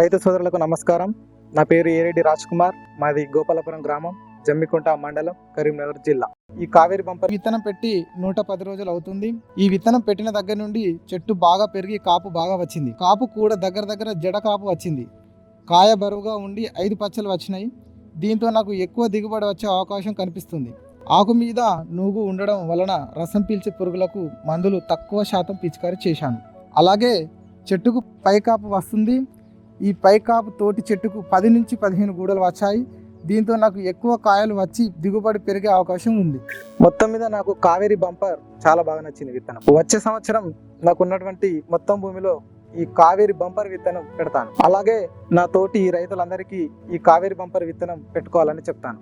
రైతు సోదరులకు నమస్కారం. నా పేరు ఏరెడ్డి రాజ్ కుమార్. మాది గోపాలపురం గ్రామం, జమ్మికుంట మండలం, కరీంనగర్ జిల్లా. ఈ కావేరి బంపర్ విత్తనం పెట్టి 110 రోజులు అవుతుంది. ఈ విత్తనం పెట్టిన దగ్గర నుండి చెట్టు బాగా పెరిగి కాపు బాగా వచ్చింది. కాపు కూడా దగ్గర జడ కాపు వచ్చింది. కాయ బరువుగా ఉండి 5 పచ్చలు వచ్చినాయి. దీంతో నాకు ఎక్కువ దిగుబడి వచ్చే అవకాశం కనిపిస్తుంది. ఆకు మీద నూగు ఉండడం వలన రసం పీల్చే పురుగులకు మందులు తక్కువ శాతం పిచికారీ చేశాను. అలాగే చెట్టుకు పైకాపు వస్తుంది. ఈ పైకాపు తోటి చెట్టుకు 10 నుంచి 15 గూడలు వచ్చాయి. దీంతో నాకు ఎక్కువ కాయలు వచ్చి దిగుబడి పెరిగే అవకాశం ఉంది. మొత్తం మీద నాకు కావేరి బంపర్ చాలా బాగా నచ్చింది విత్తనం. వచ్చే సంవత్సరం నాకు ఉన్నటువంటి మొత్తం భూమిలో ఈ కావేరి బంపర్ విత్తనం పెడతాను. అలాగే నా తోటి రైతులందరికీ ఈ కావేరి బంపర్ విత్తనం పెట్టుకోవాలని చెప్తాను.